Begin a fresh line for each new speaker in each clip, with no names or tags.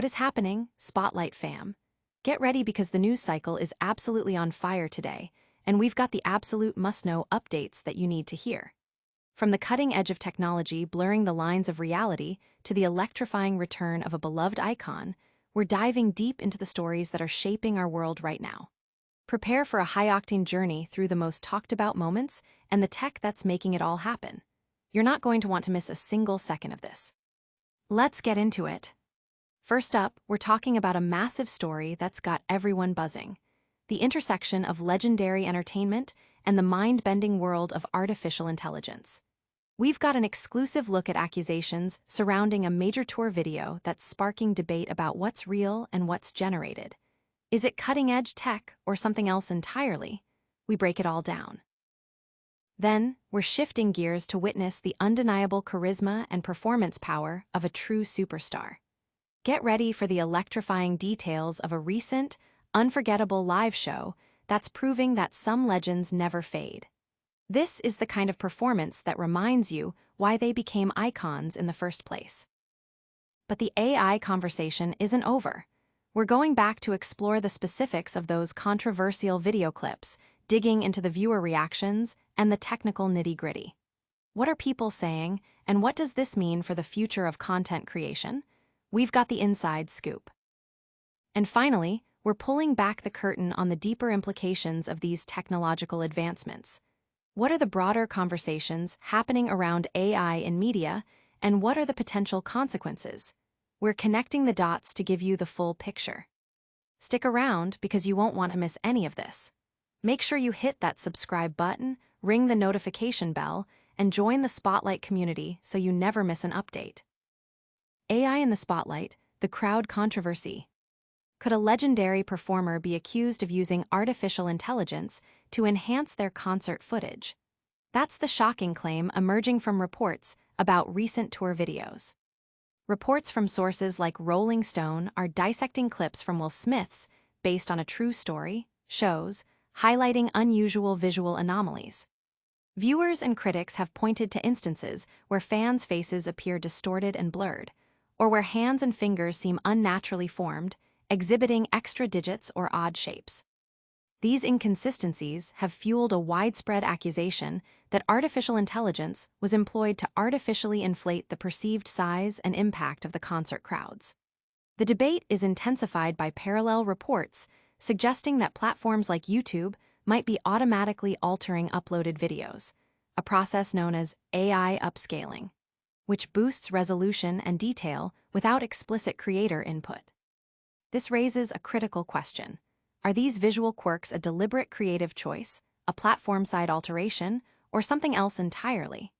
What is happening, Spotlight fam? Get ready because the news cycle is absolutely on fire today, and we've got the absolute must-know updates that you need to hear. From the cutting edge of technology blurring the lines of reality to the electrifying return of a beloved icon, we're diving deep into the stories that are shaping our world right now. Prepare for a high-octane journey through the most talked-about moments and the tech that's making it all happen. You're not going to want to miss a single second of this. Let's get into it. First up, we're talking about a massive story that's got everyone buzzing: the intersection of legendary entertainment and the mind-bending world of artificial intelligence. We've got an exclusive look at accusations surrounding a major tour video that's sparking debate about what's real and what's generated. Is it cutting-edge tech or something else entirely? We break it all down. Then, we're shifting gears to witness the undeniable charisma and performance power of a true superstar. Get ready for the electrifying details of a recent, unforgettable live show that's proving that some legends never fade. This is the kind of performance that reminds you why they became icons in the first place. But the AI conversation isn't over. We're going back to explore the specifics of those controversial video clips, digging into the viewer reactions and the technical nitty-gritty. What are people saying, and what does this mean for the future of content creation? We've got the inside scoop. And finally, we're pulling back the curtain on the deeper implications of these technological advancements. What are the broader conversations happening around AI in media, and what are the potential consequences? We're connecting the dots to give you the full picture. Stick around because you won't want to miss any of this. Make sure you hit that subscribe button, ring the notification bell, and join the Spotlight community so you never miss an update. AI in the spotlight, the crowd controversy. Could a legendary performer be accused of using artificial intelligence to enhance their concert footage? That's the shocking claim emerging from reports about recent tour videos. Reports from sources like Rolling Stone are dissecting clips from Will Smith's, based on a true story, shows, highlighting unusual visual anomalies. Viewers and critics have pointed to instances where fans' faces appear distorted and blurred, or where hands and fingers seem unnaturally formed, exhibiting extra digits or odd shapes. These inconsistencies have fueled a widespread accusation that artificial intelligence was employed to artificially inflate the perceived size and impact of the concert crowds. The debate is intensified by parallel reports suggesting that platforms like YouTube might be automatically altering uploaded videos, a process known as AI upscaling, which boosts resolution and detail without explicit creator input. This raises a critical question. Are these visual quirks a deliberate creative choice, a platform-side alteration, or something else entirely?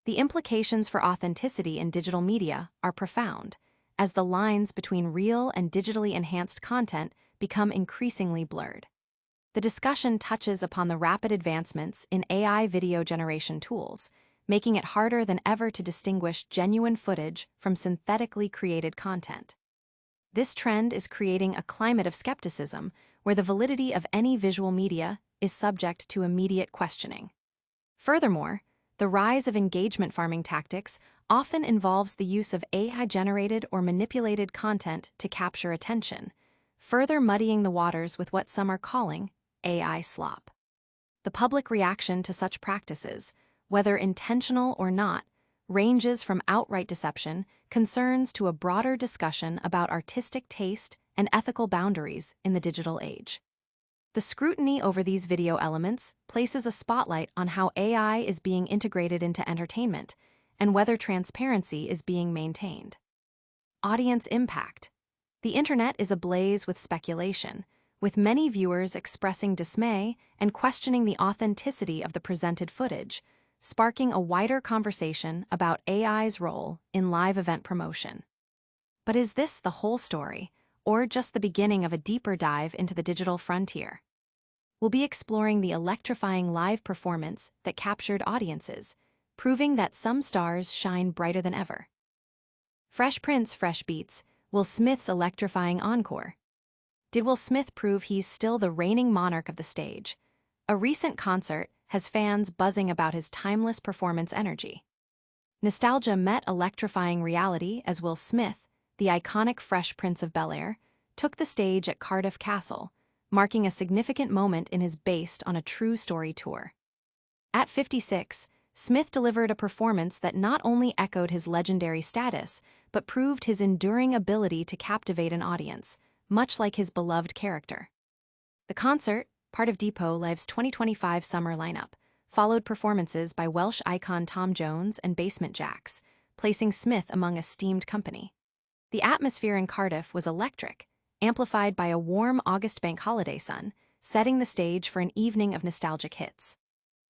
The implications for authenticity in digital media are profound, as the lines between real and digitally enhanced content become increasingly blurred. The discussion touches upon the rapid advancements in AI video generation tools, making it harder than ever to distinguish genuine footage from synthetically created content. This trend is creating a climate of skepticism where the validity of any visual media is subject to immediate questioning. Furthermore, the rise of engagement farming tactics often involves the use of AI-generated or manipulated content to capture attention, further muddying the waters with what some are calling AI slop. The public reaction to such practices, whether intentional or not, ranges from outright deception, concerns to a broader discussion about artistic taste and ethical boundaries in the digital age. The scrutiny over these video elements places a spotlight on how AI is being integrated into entertainment and whether transparency is being maintained. Audience impact. The internet is ablaze with speculation, with many viewers expressing dismay and questioning the authenticity of the presented footage, sparking a wider conversation about AI's role in live event promotion. But is this the whole story, or just the beginning of a deeper dive into the digital frontier? We'll be exploring the electrifying live performance that captured audiences, proving that some stars shine brighter than ever. Fresh Prince, Fresh Beats, Will Smith's electrifying encore. Did Will Smith prove he's still the reigning monarch of the stage? A recent concert has fans buzzing about his timeless performance energy. Nostalgia met electrifying reality as Will Smith, the iconic Fresh Prince of Bel-Air, took the stage at Cardiff Castle, marking a significant moment in his based on a true story tour. At 56, Smith delivered a performance that not only echoed his legendary status, but proved his enduring ability to captivate an audience, much like his beloved character. The concert, part of Depot Live's 2025 summer lineup, followed performances by Welsh icon Tom Jones and Basement Jaxx, placing Smith among esteemed company. The atmosphere in Cardiff was electric, amplified by a warm August bank holiday sun, setting the stage for an evening of nostalgic hits.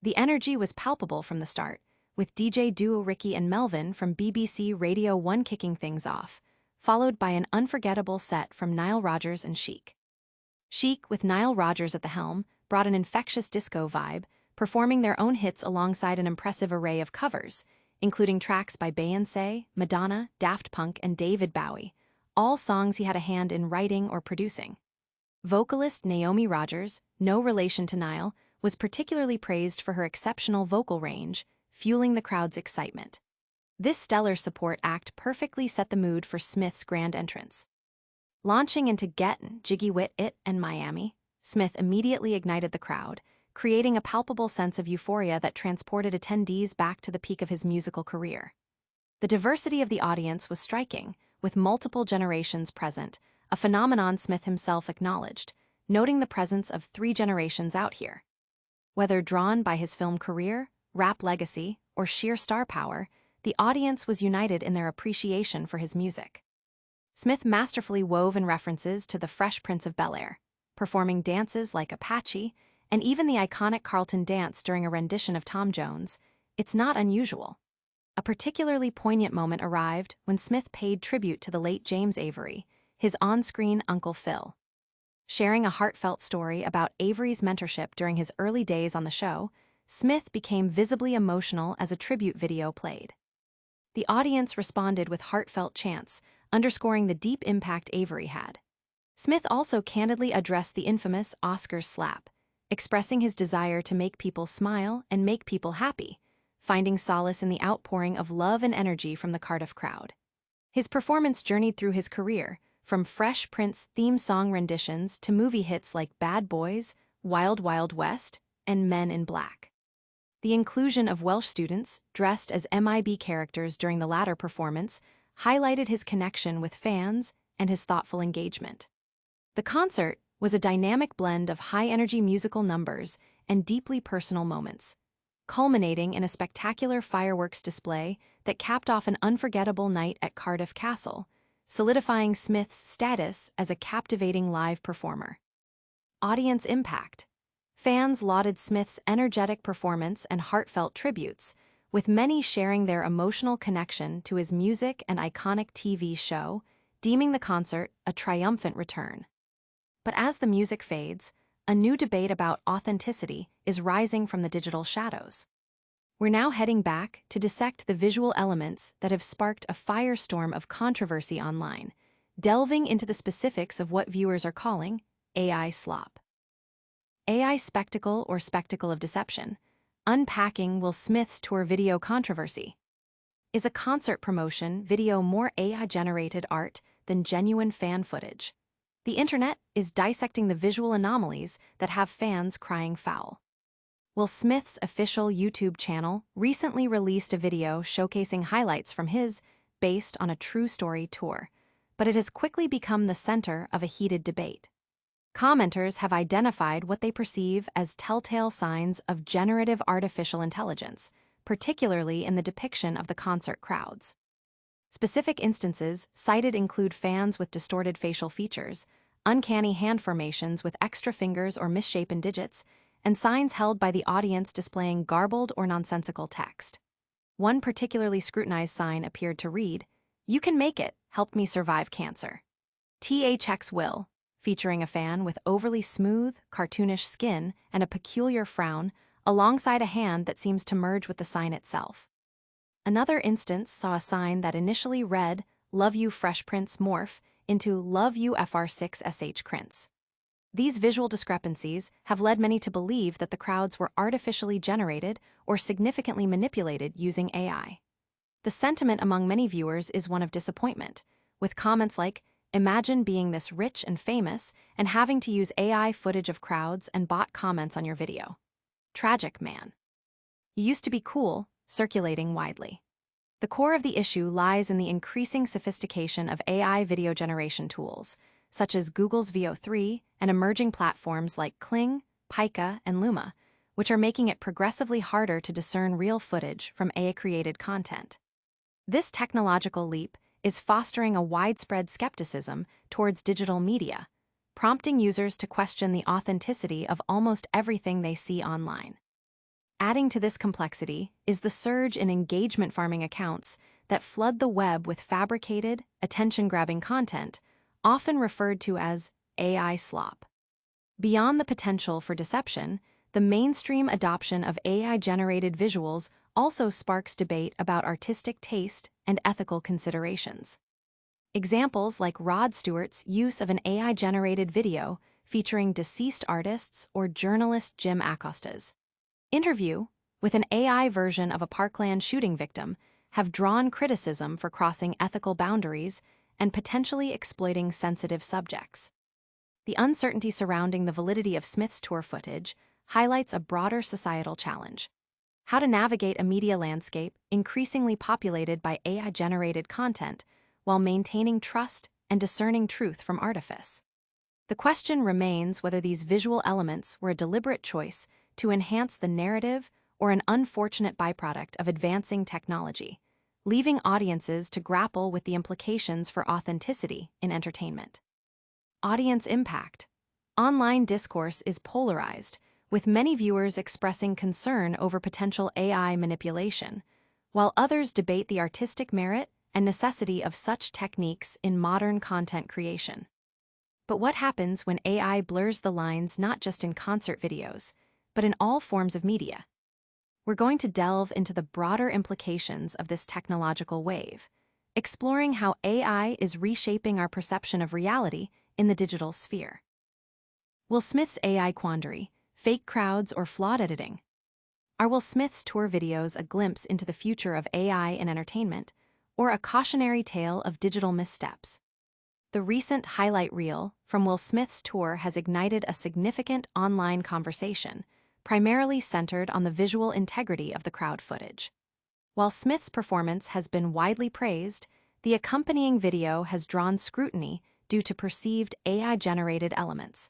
The energy was palpable from the start, with DJ duo Ricky and Melvin from BBC Radio 1 kicking things off, followed by an unforgettable set from Nile Rodgers and Chic. Chic, with Nile Rodgers at the helm, brought an infectious disco vibe, performing their own hits alongside an impressive array of covers, including tracks by Beyoncé, Madonna, Daft Punk, and David Bowie, all songs he had a hand in writing or producing. Vocalist Naomi Rodgers, no relation to Nile, was particularly praised for her exceptional vocal range, fueling the crowd's excitement. This stellar support act perfectly set the mood for Smith's grand entrance. Launching into Get, Jiggy Wit It, and Miami, Smith immediately ignited the crowd, creating a palpable sense of euphoria that transported attendees back to the peak of his musical career. The diversity of the audience was striking, with multiple generations present, a phenomenon Smith himself acknowledged, noting the presence of 3 generations out here. Whether drawn by his film career, rap legacy, or sheer star power, the audience was united in their appreciation for his music. Smith masterfully wove in references to the Fresh Prince of Bel-Air, performing dances like Apache, and even the iconic Carlton dance during a rendition of Tom Jones. It's not unusual. A particularly poignant moment arrived when Smith paid tribute to the late James Avery, his on-screen Uncle Phil. Sharing a heartfelt story about Avery's mentorship during his early days on the show, Smith became visibly emotional as a tribute video played. The audience responded with heartfelt chants, underscoring the deep impact Avery had. Smith also candidly addressed the infamous Oscars slap, expressing his desire to make people smile and make people happy, finding solace in the outpouring of love and energy from the Cardiff crowd. His performance journeyed through his career, from Fresh Prince theme song renditions to movie hits like Bad Boys, Wild Wild West, and Men in Black. The inclusion of Welsh students, dressed as MIB characters during the latter performance, highlighted his connection with fans and his thoughtful engagement. The concert was a dynamic blend of high-energy musical numbers and deeply personal moments, culminating in a spectacular fireworks display that capped off an unforgettable night at Cardiff Castle, solidifying Smith's status as a captivating live performer. Audience impact. Fans lauded Smith's energetic performance and heartfelt tributes, with many sharing their emotional connection to his music and iconic TV show, deeming the concert a triumphant return. But as the music fades, a new debate about authenticity is rising from the digital shadows. We're now heading back to dissect the visual elements that have sparked a firestorm of controversy online, delving into the specifics of what viewers are calling AI slop. AI spectacle or spectacle of deception. Unpacking Will Smith's tour video controversy. Is a concert promotion video more AI-generated art than genuine fan footage? The internet is dissecting the visual anomalies that have fans crying foul. Will Smith's official YouTube channel recently released a video showcasing highlights from his based on a true story tour, but it has quickly become the center of a heated debate. Commenters have identified what they perceive as telltale signs of generative artificial intelligence, particularly in the depiction of the concert crowds. Specific instances cited include fans with distorted facial features, uncanny hand formations with extra fingers or misshapen digits, and signs held by the audience displaying garbled or nonsensical text. One particularly scrutinized sign appeared to read, "You can make it, help me survive cancer." THX will, featuring a fan with overly smooth, cartoonish skin and a peculiar frown, alongside a hand that seems to merge with the sign itself. Another instance saw a sign that initially read, "Love you Fresh Prince" morph into "Love you FR6SH Prince." These visual discrepancies have led many to believe that the crowds were artificially generated or significantly manipulated using AI. The sentiment among many viewers is one of disappointment, with comments like, "Imagine being this rich and famous and having to use AI footage of crowds and bot comments on your video. Tragic, man. You used to be cool," circulating widely. The core of the issue lies in the increasing sophistication of AI video generation tools, such as Google's VO3 and emerging platforms like Kling, Pika, and Luma, which are making it progressively harder to discern real footage from AI-created content. This technological leap is fostering a widespread skepticism towards digital media, prompting users to question the authenticity of almost everything they see online. Adding to this complexity is the surge in engagement farming accounts that flood the web with fabricated, attention-grabbing content, often referred to as AI slop. Beyond the potential for deception, the mainstream adoption of AI-generated visuals also sparks debate about artistic taste and ethical considerations. Examples like Rod Stewart's use of an AI-generated video featuring deceased artists or journalist Jim Acosta's interview with an AI version of a Parkland shooting victim have drawn criticism for crossing ethical boundaries and potentially exploiting sensitive subjects. The uncertainty surrounding the validity of Smith's tour footage highlights a broader societal challenge: how to navigate a media landscape increasingly populated by AI-generated content while maintaining trust and discerning truth from artifice. The question remains whether these visual elements were a deliberate choice to enhance the narrative or an unfortunate byproduct of advancing technology, leaving audiences to grapple with the implications for authenticity in entertainment. Audience impact. Online discourse is polarized, with many viewers expressing concern over potential AI manipulation, while others debate the artistic merit and necessity of such techniques in modern content creation. But what happens when AI blurs the lines not just in concert videos, but in all forms of media? We're going to delve into the broader implications of this technological wave, exploring how AI is reshaping our perception of reality in the digital sphere. Will Smith's AI quandary, fake crowds, or flawed editing? Are Will Smith's tour videos a glimpse into the future of AI in entertainment, or a cautionary tale of digital missteps? The recent highlight reel from Will Smith's tour has ignited a significant online conversation, primarily centered on the visual integrity of the crowd footage. While Smith's performance has been widely praised, the accompanying video has drawn scrutiny due to perceived AI-generated elements.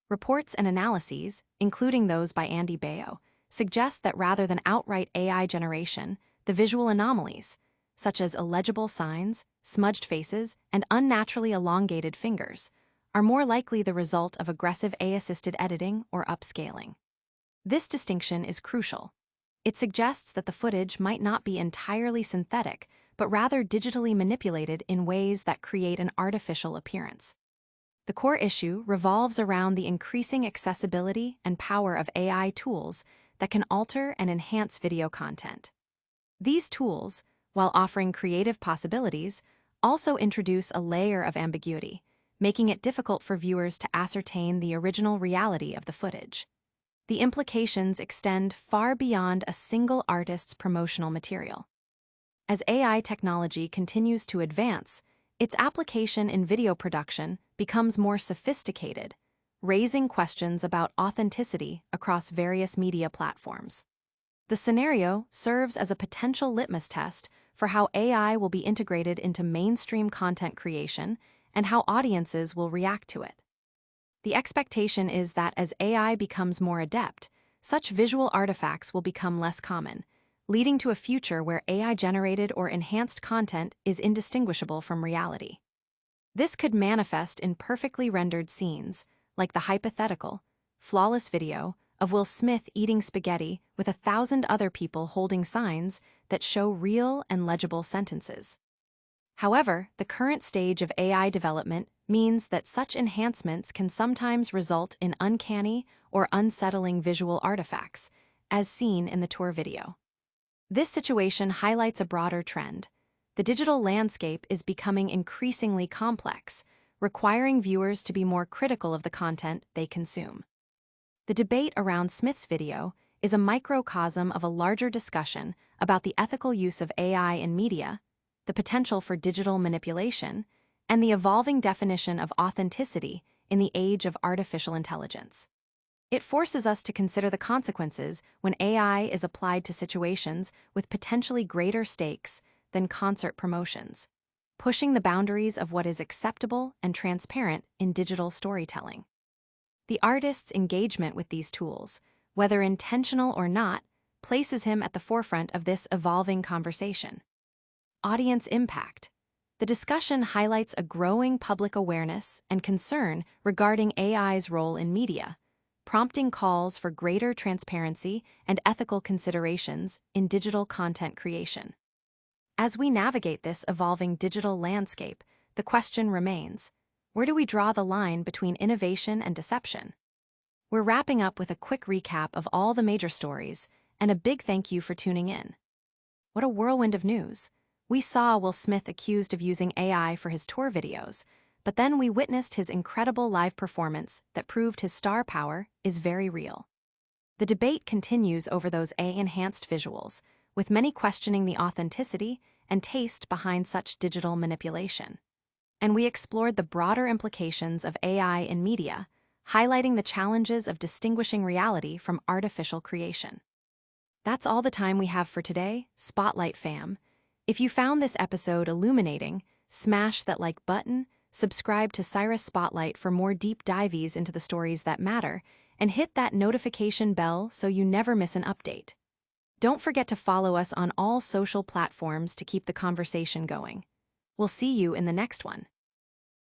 Reports and analyses, including those by Andy Baio, suggest that rather than outright AI generation, the visual anomalies, such as illegible signs, smudged faces, and unnaturally elongated fingers, are more likely the result of aggressive AI-assisted editing or upscaling. This distinction is crucial. It suggests that the footage might not be entirely synthetic, but rather digitally manipulated in ways that create an artificial appearance. The core issue revolves around the increasing accessibility and power of AI tools that can alter and enhance video content. These tools, while offering creative possibilities, also introduce a layer of ambiguity, making it difficult for viewers to ascertain the original reality of the footage. The implications extend far beyond a single artist's promotional material. As AI technology continues to advance, its application in video production becomes more sophisticated, raising questions about authenticity across various media platforms. The scenario serves as a potential litmus test for how AI will be integrated into mainstream content creation and how audiences will react to it. The expectation is that as AI becomes more adept, such visual artifacts will become less common, leading to a future where AI-generated or enhanced content is indistinguishable from reality. This could manifest in perfectly rendered scenes, like the hypothetical, flawless video of Will Smith eating spaghetti with 1,000 other people holding signs that show real and legible sentences. However, the current stage of AI development means that such enhancements can sometimes result in uncanny or unsettling visual artifacts, as seen in the tour video. This situation highlights a broader trend. The digital landscape is becoming increasingly complex, requiring viewers to be more critical of the content they consume. The debate around Smith's video is a microcosm of a larger discussion about the ethical use of AI in media the potential for digital manipulation, and the evolving definition of authenticity in the age of artificial intelligence. It forces us to consider the consequences when AI is applied to situations with potentially greater stakes than concert promotions, pushing the boundaries of what is acceptable and transparent in digital storytelling. The artist's engagement with these tools, whether intentional or not, places him at the forefront of this evolving conversation. Audience impact. The discussion highlights a growing public awareness and concern regarding AI's role in media, prompting calls for greater transparency and ethical considerations in digital content creation. As we navigate this evolving digital landscape, the question remains, where do we draw the line between innovation and deception? We're wrapping up with a quick recap of all the major stories, and a big thank you for tuning in. What a whirlwind of news! We saw Will Smith accused of using AI for his tour videos, but then we witnessed his incredible live performance that proved his star power is very real. The debate continues over those AI-enhanced visuals, with many questioning the authenticity and taste behind such digital manipulation. And we explored the broader implications of AI in media, highlighting the challenges of distinguishing reality from artificial creation. That's all the time we have for today, Spotlight fam. If you found this episode illuminating, smash that like button, subscribe to Cyrus Spotlight for more deep dives into the stories that matter, and hit that notification bell so you never miss an update. Don't forget to follow us on all social platforms to keep the conversation going. We'll see you in the next one.